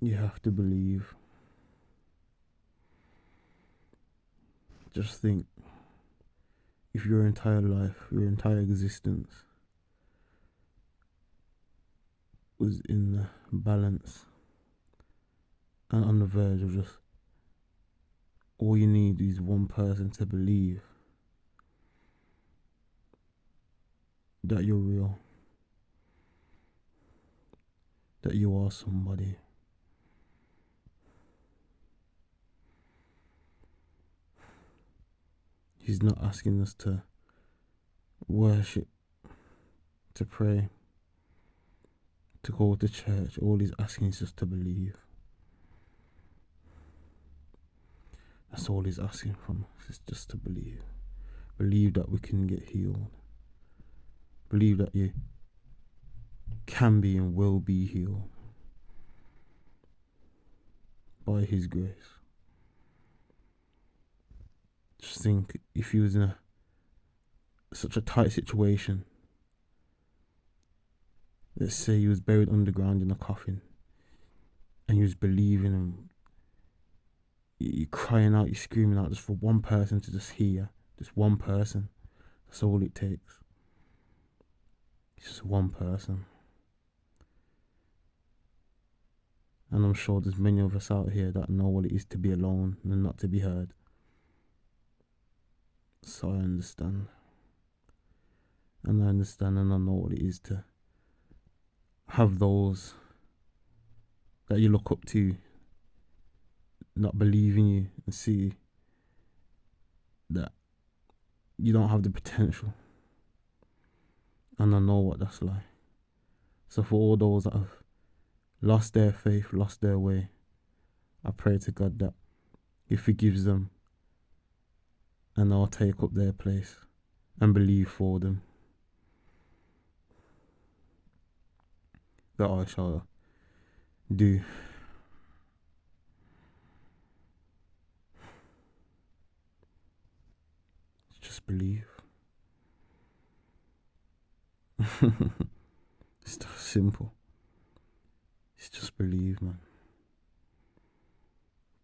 You have to believe. Just think, if your entire life, your entire existence was in balance and on the verge of just all you need is one person to believe that you're real, that you are somebody. He's not asking us to worship, to pray, to go to church. All he's asking is just to believe. That's all he's asking from us, is just to believe. Believe that we can get healed. Believe that you can be and will be healed by his grace. Just think, if he was in such a tight situation, let's say he was buried underground in a coffin, and you was believing and you're crying out, you're screaming out just for one person to just hear, just one person. That's all it takes. It's just one person. And I'm sure there's many of us out here that know what it is to be alone and not to be heard. So I understand. And I understand and I know what it is to have those that you look up to not believe in you and see that you don't have the potential. And I know what that's like. So for all those that have lost their faith, lost their way, I pray to God that he forgives them and I'll take up their place and believe for them that I shall do. Just believe. It's that simple. It's just believe, man.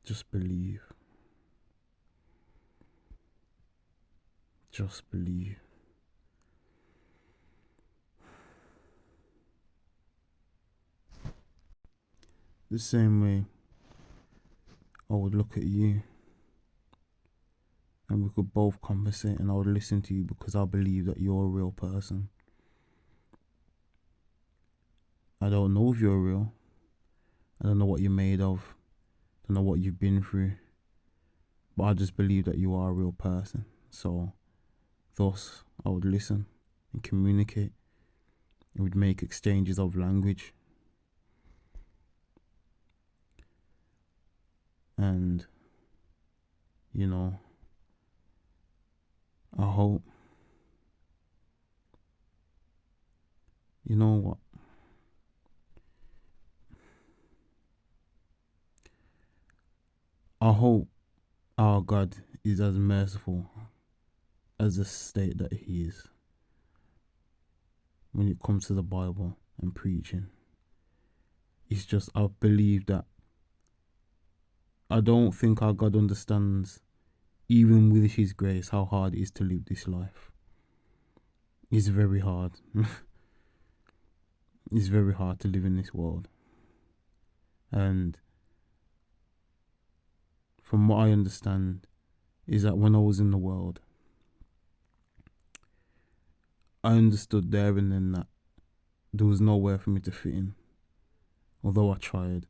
Just believe. Just believe. The same way I would look at you and we could both conversate and I would listen to you because I believe that you're a real person. I don't know if you're real. I don't know what you're made of. I don't know what you've been through. But I just believe that you are a real person. So, thus, I would listen and communicate. And we'd make exchanges of language. And, you know, I hope, you know what? I hope our God is as merciful as the state that he is when it comes to the Bible and preaching. It's just, I believe that I don't think our God understands, even with his grace, how hard it is to live this life. It's very hard. It's very hard to live in this world. And from what I understand, is that when I was in the world, I understood there and then that there was nowhere for me to fit in. Although I tried,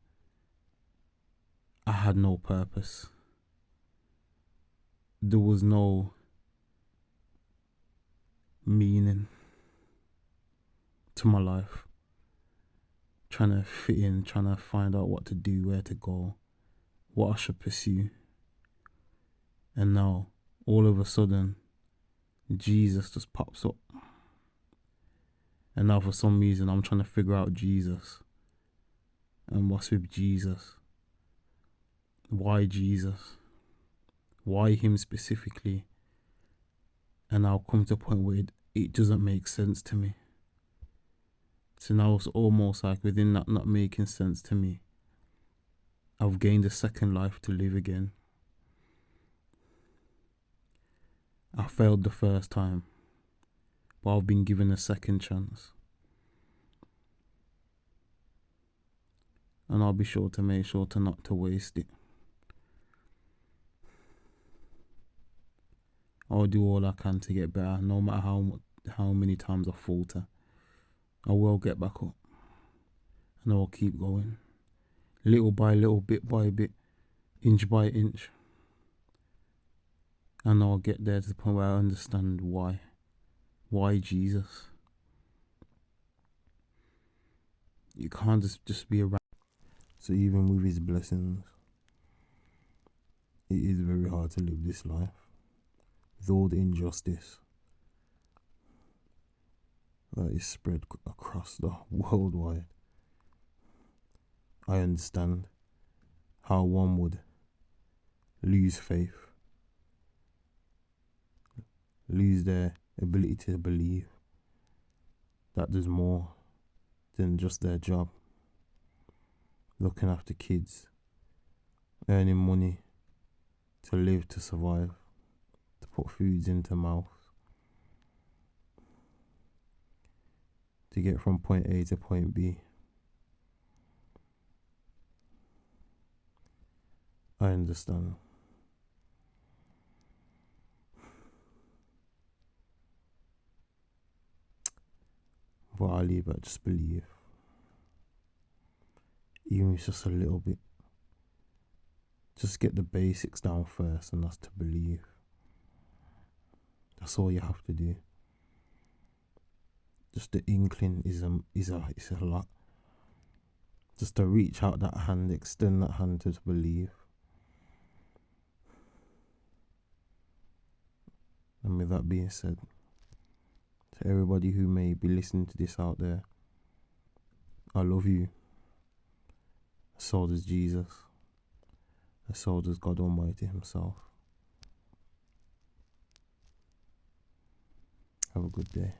I had no purpose. There was no meaning to my life. Trying to fit in, trying to find out what to do, where to go, what I should pursue. And now, all of a sudden, Jesus just pops up. And now for some reason, I'm trying to figure out Jesus. And what's with Jesus? Why Jesus? Why him specifically? And I'll come to a point where it doesn't make sense to me. So now it's almost like within that not making sense to me, I've gained a second life to live again. I failed the first time, but I've been given a second chance. And I'll be sure to make sure to not to waste it. I'll do all I can to get better, no matter how many times I falter. I will get back up, and I'll keep going, little by little, bit by bit, inch by inch, and I'll get there to the point where I understand why. Why Jesus? You can't just be around. So even with his blessings, it is very hard to live this life with all the injustice that is spread across the worldwide. I understand how one would lose faith, lose their ability to believe that there's more than just their job, looking after kids, earning money to live, to survive, to put foods into mouths, to get from point A to point B. I understand. But I'll leave it, just believe. Even if it's just a little bit. Just get the basics down first, and that's to believe. That's all you have to do. Just the inkling is a lot. Just to reach out that hand, extend that hand to believe. And with that being said, to everybody who may be listening to this out there, I love you. So does Jesus. And so does God Almighty himself. Have a good day.